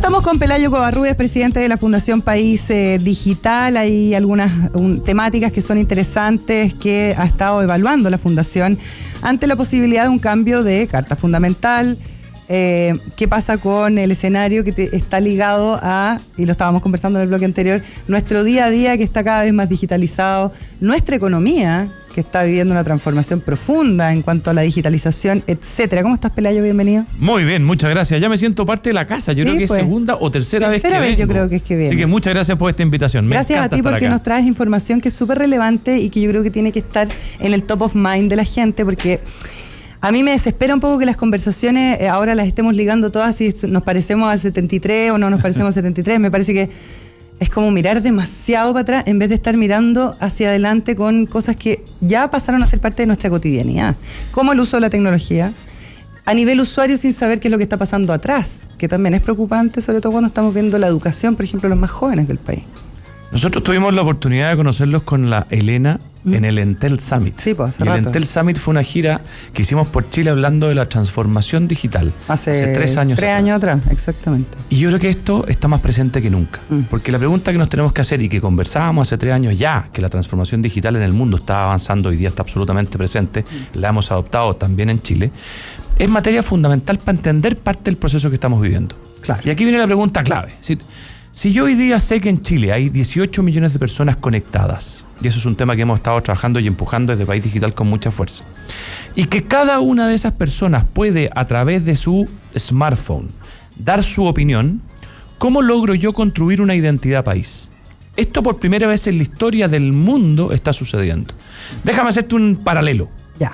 Estamos con Pelayo Covarrubias, presidente de la Fundación País Digital. Hay algunas temáticas que son interesantes que ha estado evaluando la Fundación ante la posibilidad de un cambio de Carta Fundamental. ¿Qué pasa con el escenario que está ligado a, y lo estábamos conversando en el bloque anterior, nuestro día a día que está cada vez más digitalizado, nuestra economía que está viviendo una transformación profunda en cuanto a la digitalización, etcétera? ¿Cómo estás, Pelayo? Bienvenido. Muy bien, muchas gracias. Ya me siento parte de la casa. Yo creo que pues, es segunda o tercera vez que vengo. Yo creo que es que vienes. Así que muchas gracias por esta invitación. Gracias a ti porque nos traes información que es súper relevante y que yo creo que tiene que estar en el top of mind de la gente, porque a mí me desespera un poco que las conversaciones ahora las estemos ligando todas si nos parecemos a 73 o no nos parecemos a 73. Me parece que es como mirar demasiado para atrás en vez de estar mirando hacia adelante con cosas que ya pasaron a ser parte de nuestra cotidianidad, como el uso de la tecnología a nivel usuario sin saber qué es lo que está pasando atrás, que también es preocupante, sobre todo cuando estamos viendo la educación, por ejemplo, los más jóvenes del país. Nosotros tuvimos la oportunidad de conocerlos con la Elena en el Entel Summit. Sí, pues, hace y el rato. Entel Summit fue una gira que hicimos por Chile hablando de la transformación digital. Hace 3 años 3 años atrás, exactamente. Y yo creo que esto está más presente que nunca. Porque la pregunta que nos tenemos que hacer y que conversábamos hace 3 años ya, que la transformación digital en el mundo está avanzando, hoy día está absolutamente presente, la hemos adoptado también en Chile, es materia fundamental para entender parte del proceso que estamos viviendo. Claro. Y aquí viene la pregunta clave. Si yo hoy día sé que en Chile hay 18 millones de personas conectadas, y eso es un tema que hemos estado trabajando y empujando desde País Digital con mucha fuerza, y que cada una de esas personas puede a través de su smartphone dar su opinión, ¿cómo logro yo construir una identidad país? Esto por primera vez en la historia del mundo está sucediendo. Déjame hacerte un paralelo. Ya.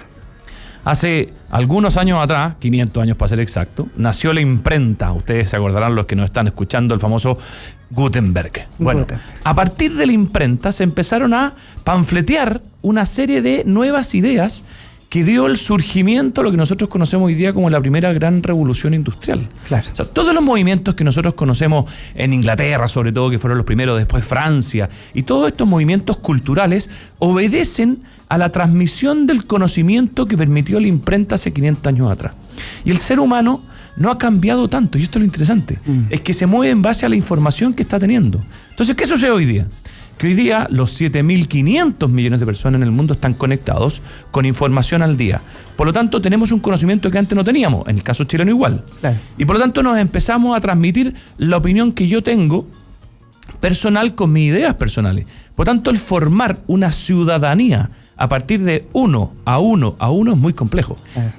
Hace algunos años atrás, 500 años para ser exacto, nació la imprenta. Ustedes se acordarán, los que nos están escuchando, el famoso Gutenberg. Bueno, a partir de la imprenta se empezaron a panfletear una serie de nuevas ideas que dio el surgimiento a lo que nosotros conocemos hoy día como la primera gran revolución industrial. Claro. O sea, todos los movimientos que nosotros conocemos en Inglaterra, sobre todo, que fueron los primeros, después Francia, y todos estos movimientos culturales obedecen a la transmisión del conocimiento que permitió la imprenta hace 500 años atrás. Y el ser humano no ha cambiado tanto, y esto es lo interesante, es que se mueve en base a la información que está teniendo. Entonces, ¿qué sucede hoy día? Que hoy día los 7.500 millones de personas en el mundo están conectados con información al día. Por lo tanto, tenemos un conocimiento que antes no teníamos, en el caso chileno igual. Claro. Y por lo tanto nos empezamos a transmitir la opinión que yo tengo personal con mis ideas personales. Por tanto, el formar una ciudadanía a partir de uno a uno es muy complejo.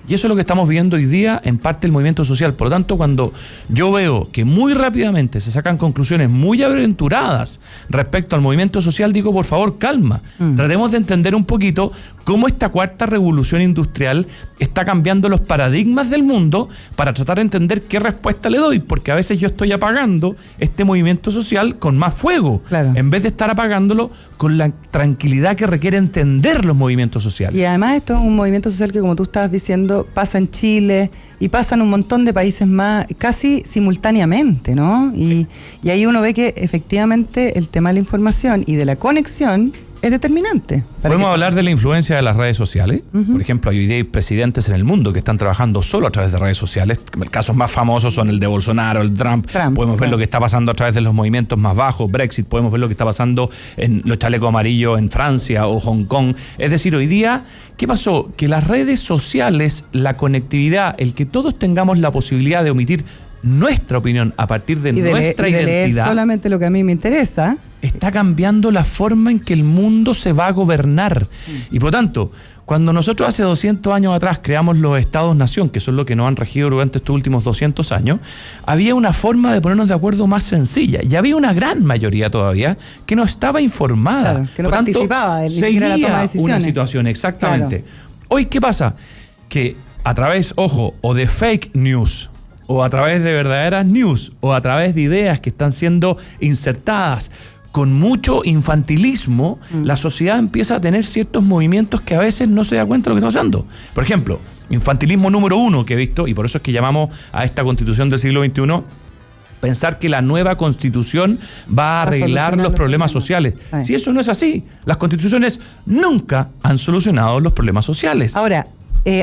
Y eso es lo que estamos viendo hoy día en parte del movimiento social. Por lo tanto, cuando yo veo que muy rápidamente se sacan conclusiones muy aventuradas respecto al movimiento social, digo, por favor, calma. Tratemos de entender un poquito cómo esta cuarta revolución industrial está cambiando los paradigmas del mundo para tratar de entender qué respuesta le doy, porque a veces yo estoy apagando este movimiento social con más fuego, claro, en vez de estar apagándolo con la tranquilidad que requiere entender los movimientos sociales. Y además esto es un movimiento social que, como tú estabas diciendo, pasa en Chile y pasa en un montón de países más, casi simultáneamente, ¿no? Y ahí uno ve que efectivamente el tema de la información y de la conexión es determinante. Podemos hablar de la influencia de las redes sociales. Por ejemplo, hoy día hay presidentes en el mundo que están trabajando solo a través de redes sociales. Casos más famosos son el de Bolsonaro, el Trump. Podemos ver lo que está pasando a través de los movimientos más bajos, Brexit. Podemos ver lo que está pasando en los chalecos amarillos en Francia o Hong Kong. Es decir, hoy día, ¿qué pasó? Que las redes sociales, la conectividad, el que todos tengamos la posibilidad de omitir nuestra opinión a partir de nuestra identidad, leer solamente lo que a mí me interesa, está cambiando la forma en que el mundo se va a gobernar. Y por lo tanto, cuando nosotros hace 200 años atrás creamos los estados-nación, que son lo que nos han regido durante estos últimos 200 años, había una forma de ponernos de acuerdo más sencilla. Y había una gran mayoría todavía que no estaba informada. Claro, que no por tanto, participaba ni seguía siquiera la toma de decisiones. Una situación, exactamente. Claro. Hoy, ¿qué pasa? Que a través, ojo, o de fake news, o a través de verdaderas news, o a través de ideas que están siendo insertadas con mucho infantilismo, la sociedad empieza a tener ciertos movimientos que a veces no se da cuenta de lo que está pasando. Por ejemplo, infantilismo número 1 que he visto, y por eso es que llamamos a esta constitución del siglo XXI, pensar que la nueva constitución va a arreglar los problemas sociales. Si eso no es así, las constituciones nunca han solucionado los problemas sociales. Ahora,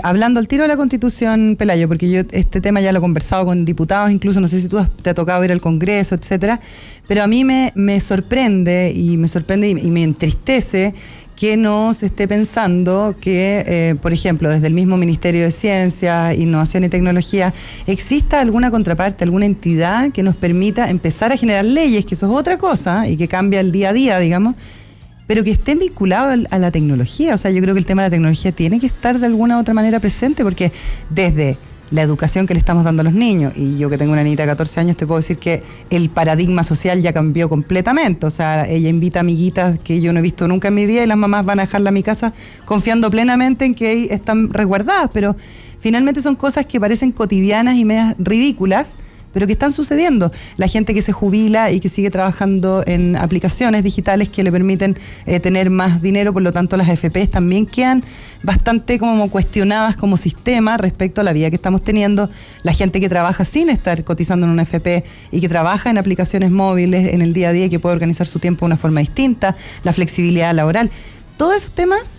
hablando al tiro de la Constitución, Pelayo, porque yo este tema ya lo he conversado con diputados, incluso no sé si te ha tocado ir al Congreso, etcétera, pero a mí me sorprende y me entristece que no se esté pensando que, por ejemplo, desde el mismo Ministerio de Ciencia, Innovación y Tecnología, exista alguna contraparte, alguna entidad que nos permita empezar a generar leyes, que eso es otra cosa y que cambia el día a día, digamos, pero que estén vinculados a la tecnología. O sea, yo creo que el tema de la tecnología tiene que estar de alguna u otra manera presente, porque desde la educación que le estamos dando a los niños, y yo que tengo una niñita de 14 años te puedo decir que el paradigma social ya cambió completamente. O sea, ella invita a amiguitas que yo no he visto nunca en mi vida y las mamás van a dejarla a mi casa confiando plenamente en que ahí están resguardadas, pero finalmente son cosas que parecen cotidianas y medias ridículas, pero que están sucediendo. La gente que se jubila y que sigue trabajando en aplicaciones digitales que le permiten tener más dinero, por lo tanto las AFPs también quedan bastante como cuestionadas como sistema respecto a la vida que estamos teniendo. La gente que trabaja sin estar cotizando en una AFP y que trabaja en aplicaciones móviles en el día a día y que puede organizar su tiempo de una forma distinta, la flexibilidad laboral, todos esos temas.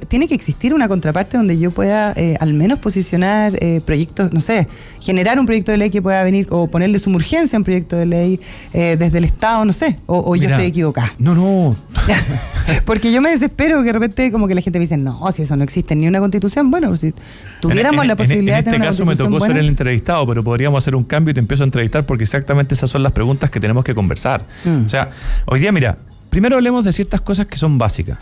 Tiene que existir una contraparte donde yo pueda al menos posicionar proyectos, no sé, generar un proyecto de ley que pueda venir o ponerle suma urgencia a un proyecto de ley desde el Estado, no sé, o Mira, yo estoy equivocada. No. Porque yo me desespero que de repente como que la gente me dice, no, si eso no existe ni una constitución, bueno, si tuviéramos la posibilidad de tener una constitución En este caso me tocó buena, ser el entrevistado, pero podríamos hacer un cambio y te empiezo a entrevistar porque exactamente esas son las preguntas que tenemos que conversar. O sea, hoy día, mira, primero hablemos de ciertas cosas que son básicas.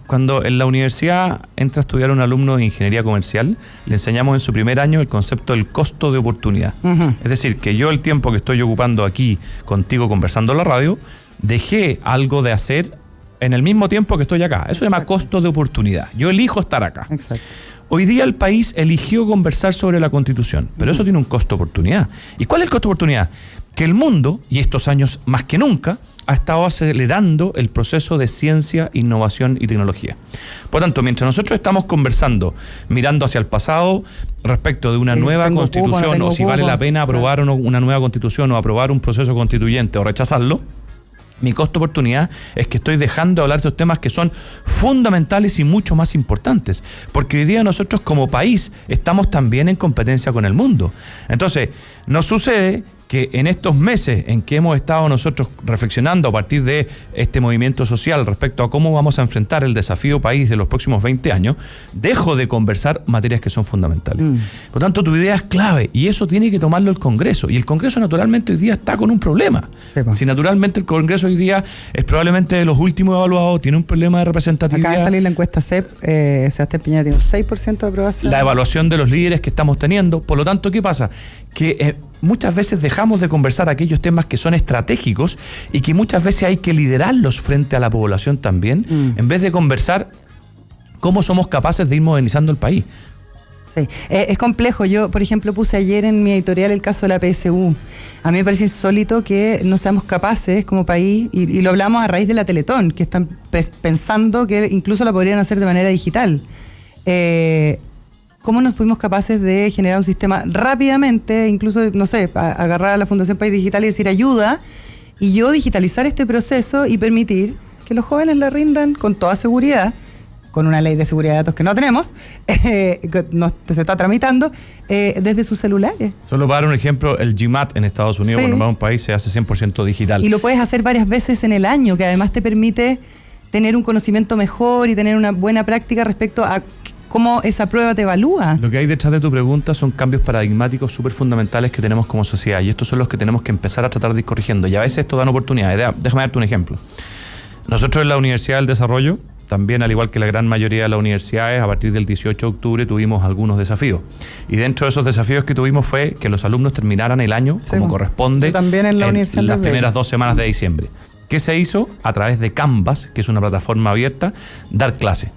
Cuando en la universidad entra a estudiar un alumno de ingeniería comercial, le enseñamos en su primer año el concepto del costo de oportunidad. Es decir, que yo el tiempo que estoy ocupando aquí contigo conversando en la radio, dejé algo de hacer en el mismo tiempo que estoy acá. Eso se llama costo de oportunidad. Yo elijo estar acá. Exacto. Hoy día el país eligió conversar sobre la Constitución, pero eso tiene un costo de oportunidad. ¿Y cuál es el costo de oportunidad? Que el mundo, y estos años más que nunca, ha estado acelerando el proceso de ciencia, innovación y tecnología. Por tanto, mientras nosotros estamos conversando, mirando hacia el pasado respecto de una nueva constitución, o si vale la pena aprobar una nueva constitución o aprobar un proceso constituyente o rechazarlo, mi costo de oportunidad es que estoy dejando de hablar de estos temas que son fundamentales y mucho más importantes, porque hoy día nosotros como país estamos también en competencia con el mundo. Entonces, nos sucede que en estos meses en que hemos estado nosotros reflexionando a partir de este movimiento social respecto a cómo vamos a enfrentar el desafío país de los próximos 20 años, dejo de conversar materias que son fundamentales. Por tanto, tu idea es clave y eso tiene que tomarlo el Congreso. Y el Congreso naturalmente hoy día está con un problema. Si naturalmente el Congreso hoy día es probablemente de los últimos evaluados, tiene un problema de representatividad. Acaba de salir la encuesta CEP, Sebastián Piñera tiene un 6% de aprobación. La evaluación de los líderes que estamos teniendo. Por lo tanto, ¿qué pasa? Que muchas veces dejamos de conversar aquellos temas que son estratégicos y que muchas veces hay que liderarlos frente a la población también, en vez de conversar cómo somos capaces de ir modernizando el país. Sí, es complejo. Yo, por ejemplo, puse ayer en mi editorial el caso de la PSU. A mí me parece insólito que no seamos capaces como país, y lo hablamos a raíz de la Teletón, que están pensando que incluso la podrían hacer de manera digital. ¿Cómo nos fuimos capaces de generar un sistema rápidamente, incluso, no sé, agarrar a la Fundación País Digital y decir ayuda, y yo digitalizar este proceso y permitir que los jóvenes la rindan con toda seguridad, con una ley de seguridad de datos que no tenemos, se está tramitando, desde sus celulares? Solo para dar un ejemplo, el GMAT en Estados Unidos, cuando va a un país, se hace 100% digital. Y lo puedes hacer varias veces en el año, que además te permite tener un conocimiento mejor y tener una buena práctica respecto a cómo esa prueba te evalúa. Lo que hay detrás de tu pregunta son cambios paradigmáticos súper fundamentales que tenemos como sociedad, y estos son los que tenemos que empezar a tratar de ir corrigiendo, y a veces esto dan oportunidades. Déjame darte un ejemplo. Nosotros en la Universidad del Desarrollo, también al igual que la gran mayoría de las universidades, a partir del 18 de octubre tuvimos algunos desafíos, y dentro de esos desafíos que tuvimos fue que los alumnos terminaran el año como corresponde, también en la universidad las primeras 2 semanas de diciembre. ¿Qué se hizo? A través de Canvas, que es una plataforma abierta, dar clases.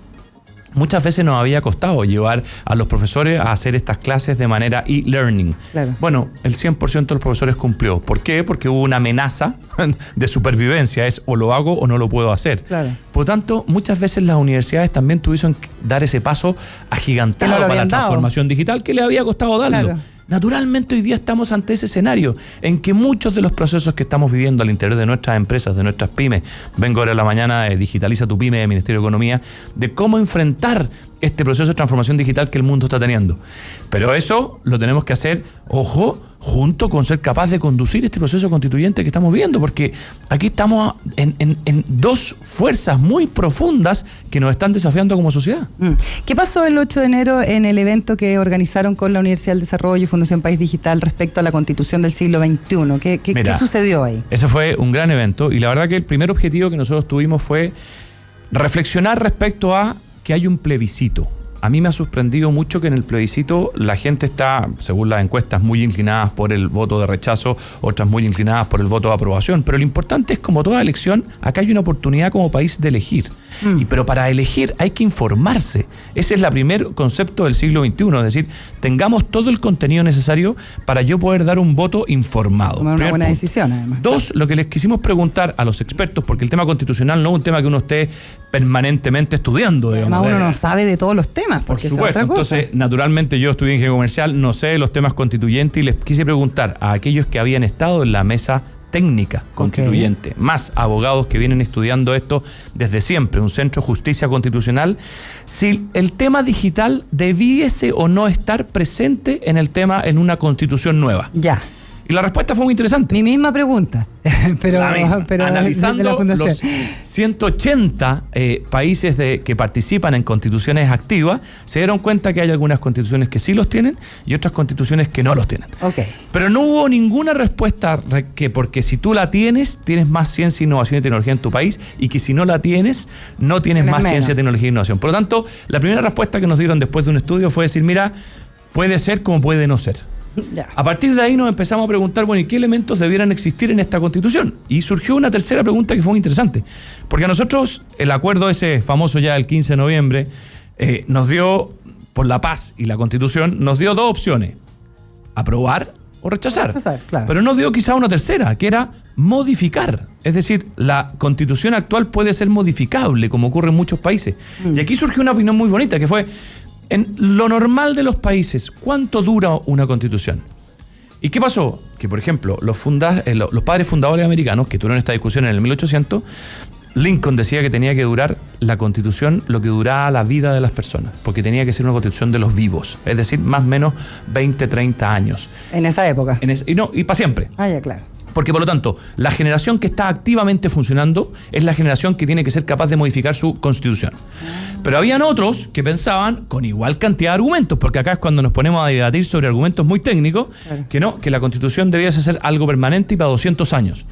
Muchas veces nos había costado llevar a los profesores a hacer estas clases de manera e-learning. Claro. Bueno, el 100% de los profesores cumplió. ¿Por qué? Porque hubo una amenaza de supervivencia. Es o lo hago o no lo puedo hacer. Claro. Por tanto, muchas veces las universidades también tuvieron que dar ese paso agigantado para la transformación digital que le había costado darlo. Claro. Naturalmente hoy día estamos ante ese escenario en que muchos de los procesos que estamos viviendo al interior de nuestras empresas, de nuestras pymes, vengo ahora en la mañana de Digitaliza tu Pyme del Ministerio de Economía, de cómo enfrentar este proceso de transformación digital que el mundo está teniendo. Pero eso lo tenemos que hacer, ojo, junto con ser capaz de conducir este proceso constituyente que estamos viendo, porque aquí estamos en dos fuerzas muy profundas que nos están desafiando como sociedad. ¿Qué pasó el 8 de enero en el evento que organizaron con la Universidad del Desarrollo y Fundación País Digital respecto a la Constitución del siglo XXI? ¿Qué sucedió ahí? Ese fue un gran evento y la verdad que el primer objetivo que nosotros tuvimos fue reflexionar respecto a que hay un plebiscito. A mí me ha sorprendido mucho que en el plebiscito la gente está, según las encuestas, muy inclinadas por el voto de rechazo, otras muy inclinadas por el voto de aprobación. Pero lo importante es, como toda elección, acá hay una oportunidad como país de elegir. Pero para elegir hay que informarse. Ese es el primer concepto del siglo XXI, es decir, tengamos todo el contenido necesario para yo poder dar un voto informado. Tomar una buena decisión, además. Dos, lo que les quisimos preguntar a los expertos, porque el tema constitucional no es un tema que uno esté permanentemente estudiando. Digamos, además uno no sabe de todos los temas. Por supuesto, entonces naturalmente yo estudié ingeniería comercial, no sé de los temas constituyentes y les quise preguntar a aquellos que habían estado en la mesa técnica constituyente, más abogados que vienen estudiando esto desde siempre, un centro de justicia constitucional, si el tema digital debiese o no estar presente en una constitución nueva. Ya. Y la respuesta fue muy interesante. Mi misma pregunta, pero analizando los 180 países que participan en constituciones activas, se dieron cuenta que hay algunas constituciones que sí los tienen y otras constituciones que no los tienen. Pero no hubo ninguna respuesta porque si tú la tienes, tienes más ciencia, innovación y tecnología en tu país, y que si no la tienes, no tienes más ciencia, tecnología e innovación. Por lo tanto, la primera respuesta que nos dieron después de un estudio fue decir, mira, puede ser como puede no ser. Ya. A partir de ahí nos empezamos a preguntar, bueno, ¿y qué elementos debieran existir en esta Constitución? Y surgió una tercera pregunta que fue muy interesante, porque a nosotros el acuerdo ese famoso ya del 15 de noviembre nos dio, por la paz y la Constitución, nos dio dos opciones: aprobar o rechazar. Claro. Pero nos dio quizá una tercera, que era modificar. Es decir, la Constitución actual puede ser modificable, como ocurre en muchos países. Y aquí surgió una opinión muy bonita, que fue: en lo normal de los países, ¿cuánto dura una constitución? ¿Y qué pasó? Que, por ejemplo, los padres fundadores americanos, que tuvieron esta discusión en el 1800, Lincoln decía que tenía que durar la constitución lo que duraba la vida de las personas, porque tenía que ser una constitución de los vivos, es decir, más o menos 20, 30 años. En esa época. Y para siempre. Ah, ya, claro. Porque, por lo tanto, la generación que está activamente funcionando es la generación que tiene que ser capaz de modificar su constitución. Pero habían otros que pensaban con igual cantidad de argumentos, porque acá es cuando nos ponemos a debatir sobre argumentos muy técnicos, claro, que la constitución debiese ser algo permanente y para 200 años.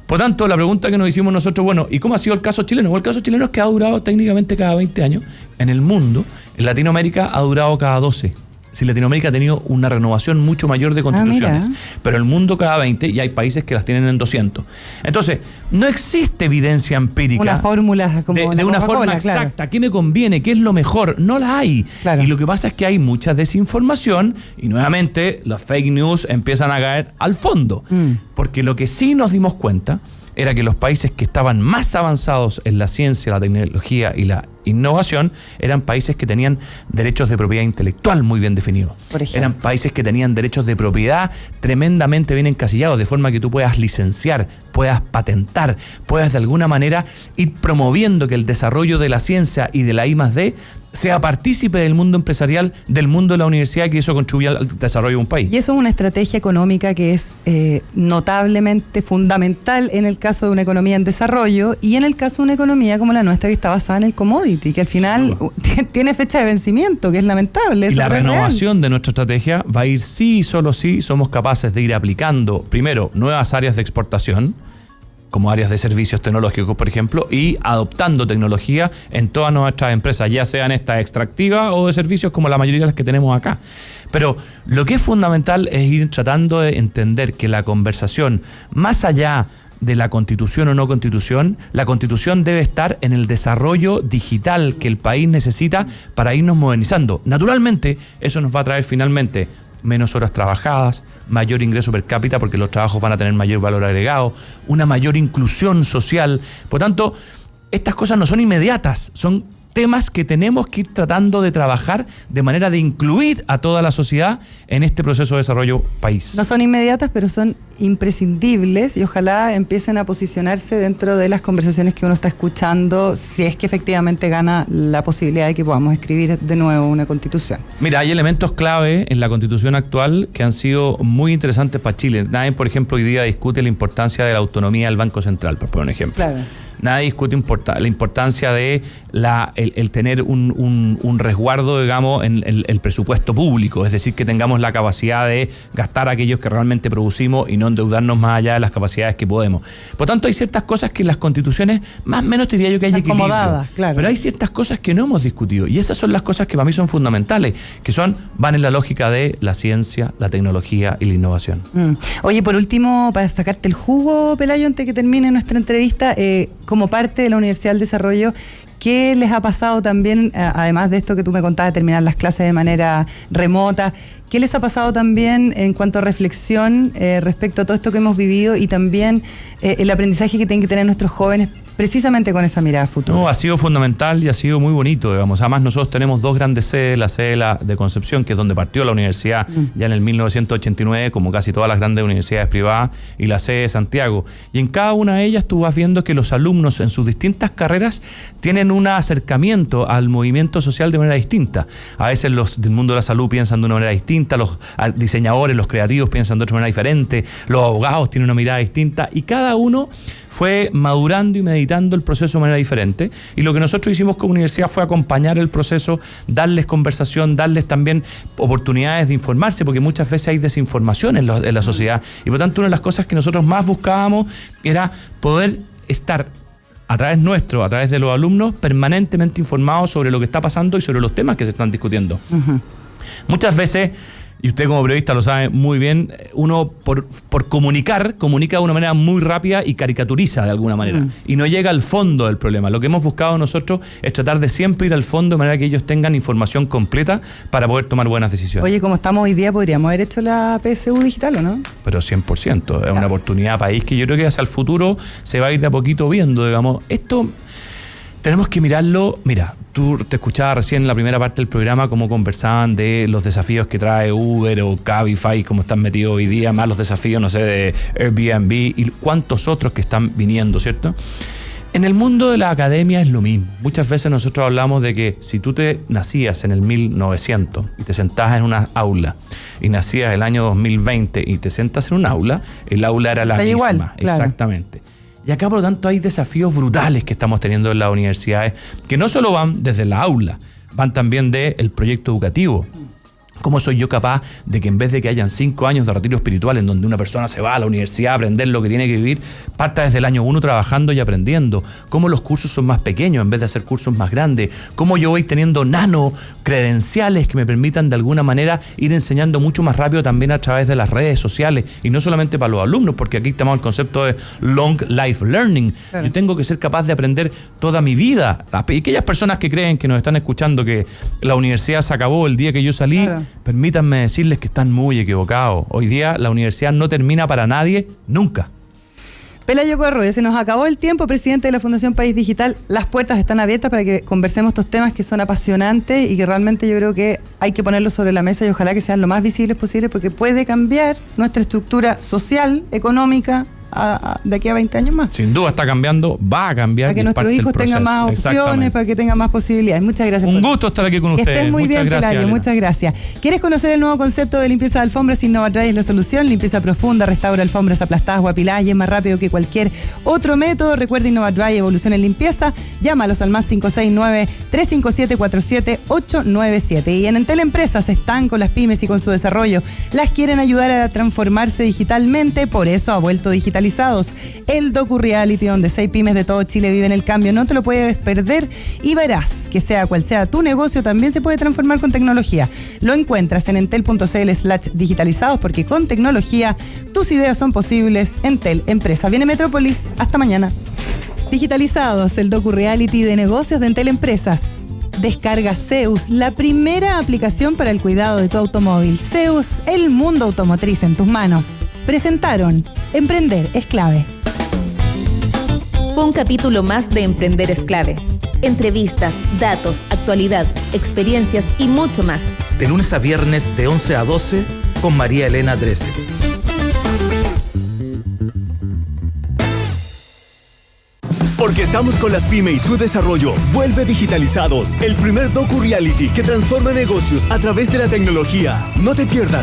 Por tanto, la pregunta que nos hicimos nosotros, bueno, ¿y cómo ha sido el caso chileno? Bueno, el caso chileno es que ha durado técnicamente cada 20 años. En el mundo, en Latinoamérica, ha durado cada 12. Si Latinoamérica ha tenido una renovación mucho mayor de constituciones, pero el mundo cada 20, y hay países que las tienen en 200. Entonces, no existe evidencia empírica. Una fórmula como de una forma exacta. Claro. ¿Qué me conviene? ¿Qué es lo mejor? No la hay. Claro. Y lo que pasa es que hay mucha desinformación y nuevamente los fake news empiezan a caer al fondo. Porque lo que sí nos dimos cuenta era que los países que estaban más avanzados en la ciencia, la tecnología y la innovación eran países que tenían derechos de propiedad intelectual muy bien definidos. Eran países que tenían derechos de propiedad tremendamente bien encasillados, de forma que tú puedas licenciar, puedas patentar, puedas de alguna manera ir promoviendo que el desarrollo de la ciencia y de la I+D sea partícipe del mundo empresarial, del mundo de la universidad, y que eso contribuya al desarrollo de un país. Y eso es una estrategia económica que es notablemente fundamental en el caso de una economía en desarrollo y en el caso de una economía como la nuestra, que está basada en el commodity, que al final tiene fecha de vencimiento, que es lamentable. Y la renovación de nuestra estrategia va a ir sí y solo si somos capaces de ir aplicando, primero, nuevas áreas de exportación, como áreas de servicios tecnológicos, por ejemplo, y adoptando tecnología en todas nuestras empresas, ya sean estas extractivas o de servicios como la mayoría de las que tenemos acá. Pero lo que es fundamental es ir tratando de entender que la conversación, más allá de la constitución o no constitución, la constitución debe estar en el desarrollo digital que el país necesita para irnos modernizando. Naturalmente, eso nos va a traer finalmente menos horas trabajadas, mayor ingreso per cápita porque los trabajos van a tener mayor valor agregado, una mayor inclusión social. Por tanto, estas cosas no son inmediatas, son temas que tenemos que ir tratando de trabajar de manera de incluir a toda la sociedad en este proceso de desarrollo país. No son inmediatas, pero son imprescindibles y ojalá empiecen a posicionarse dentro de las conversaciones que uno está escuchando, si es que efectivamente gana la posibilidad de que podamos escribir de nuevo una constitución. Mira, hay elementos clave en la constitución actual que han sido muy interesantes para Chile. Nadie, por ejemplo, hoy día discute la importancia de la autonomía del Banco Central, por poner un ejemplo. Claro. Nadie discute la importancia de el tener un resguardo, digamos, en el presupuesto público, es decir, que tengamos la capacidad de gastar aquellos que realmente producimos y no endeudarnos más allá de las capacidades que podemos. Por tanto, hay ciertas cosas que en las constituciones, más o menos te diría yo que hay equilibrio, claro. Pero hay ciertas cosas que no hemos discutido y esas son las cosas que para mí son fundamentales, que van en la lógica de la ciencia, la tecnología y la innovación. Oye, por último, para sacarte el jugo, Pelayo, antes que termine nuestra entrevista, como parte de la Universidad del Desarrollo, ¿qué les ha pasado también, además de esto que tú me contabas de terminar las clases de manera remota, qué les ha pasado también en cuanto a reflexión respecto a todo esto que hemos vivido y también el aprendizaje que tienen que tener nuestros jóvenes precisamente con esa mirada futura? No, ha sido fundamental y ha sido muy bonito, digamos. Además, nosotros tenemos dos grandes sedes, la sede de Concepción, que es donde partió la universidad ya en el 1989, como casi todas las grandes universidades privadas, y la sede de Santiago. Y en cada una de ellas tú vas viendo que los alumnos en sus distintas carreras tienen un acercamiento al movimiento social de manera distinta. A veces los del mundo de la salud piensan de una manera distinta, los diseñadores, los creativos piensan de otra manera diferente, los abogados tienen una mirada distinta, y cada uno fue madurando y meditando el proceso de manera diferente, y lo que nosotros hicimos como universidad fue acompañar el proceso, darles conversación, darles también oportunidades de informarse, porque muchas veces hay desinformación en la sociedad, y por tanto una de las cosas que nosotros más buscábamos era poder estar a través de los alumnos, permanentemente informados sobre lo que está pasando y sobre los temas que se están discutiendo. Muchas veces, y usted como periodista lo sabe muy bien, uno por comunica de una manera muy rápida y caricaturiza de alguna manera, y no llega al fondo del problema. Lo que hemos buscado nosotros es tratar de siempre ir al fondo de manera que ellos tengan información completa para poder tomar buenas decisiones. Oye, como estamos hoy día, podríamos haber hecho la PSU digital, ¿o no? Pero 100%, es una oportunidad país que yo creo que hacia el futuro se va a ir de a poquito viendo, digamos. Esto tenemos que mirarlo. Mira, tú te escuchabas recién en la primera parte del programa cómo conversaban de los desafíos que trae Uber o Cabify, cómo están metidos hoy día, más los desafíos, no sé, de Airbnb y cuántos otros que están viniendo, ¿cierto? En el mundo de la academia es lo mismo. Muchas veces nosotros hablamos de que si tú te nacías en el 1900 y te sentabas en una aula, y nacías el año 2020 y te sentas en un aula, el aula era la misma. Igual, claro. Exactamente. Y acá, por lo tanto, hay desafíos brutales que estamos teniendo en las universidades, que no solo van desde la aula, van también del proyecto educativo. ¿Cómo soy yo capaz de que en vez de que hayan 5 años de retiro espiritual en donde una persona se va a la universidad a aprender lo que tiene que vivir, parta desde el año 1 trabajando y aprendiendo? ¿Cómo los cursos son más pequeños en vez de hacer cursos más grandes? ¿Cómo yo voy teniendo nano credenciales que me permitan de alguna manera ir enseñando mucho más rápido también a través de las redes sociales? Y no solamente para los alumnos, porque aquí tenemos el concepto de long life learning. Claro. Yo tengo que ser capaz de aprender toda mi vida. Aquellas personas que creen, que nos están escuchando, que la universidad se acabó el día que yo salí, claro, permítanme decirles que están muy equivocados. Hoy día la universidad no termina para nadie, nunca. Pelayo Covarrubias, se nos acabó el tiempo, presidente de la Fundación País Digital. Las puertas están abiertas para que conversemos estos temas que son apasionantes y que realmente yo creo que hay que ponerlos sobre la mesa y ojalá que sean lo más visibles posible, porque puede cambiar nuestra estructura social, económica, de aquí a 20 años más. Sin duda está cambiando, va a cambiar. Para que nuestros hijos tengan más opciones, para que tengan más posibilidades. Muchas gracias. Un gusto estar aquí con ustedes. Que estén muy bien, Pelayo, muchas gracias. ¿Quieres conocer el nuevo concepto de limpieza de alfombras? InnovaDry es la solución. Limpieza profunda, restaura alfombras aplastadas o apiladas y es más rápido que cualquier otro método. Recuerda InnovaDry, evolución en limpieza. Llámalos al más 569-357-47897. Y en Entel Empresas están con las pymes y con su desarrollo. Las quieren ayudar a transformarse digitalmente, por eso ha vuelto digitalizados. El docu-reality, donde 6 pymes de todo Chile viven el cambio. No te lo puedes perder y verás que sea cual sea tu negocio, también se puede transformar con tecnología. Lo encuentras en entel.cl/digitalizados, porque con tecnología tus ideas son posibles. Entel Empresa. Viene Metrópolis. Hasta mañana. Digitalizados, el docu-reality de negocios de Entel Empresas. Descarga Zeus, la primera aplicación para el cuidado de tu automóvil. Zeus, el mundo automotriz en tus manos. Presentaron Emprender es clave. Fue un capítulo más de Emprender es clave. Entrevistas, datos, actualidad, experiencias y mucho más. De lunes a viernes de 11 a 12 con María Elena Drese. Porque estamos con las pymes y su desarrollo. Vuelve Digitalizados, el primer docu-reality que transforma negocios a través de la tecnología. No te pierdas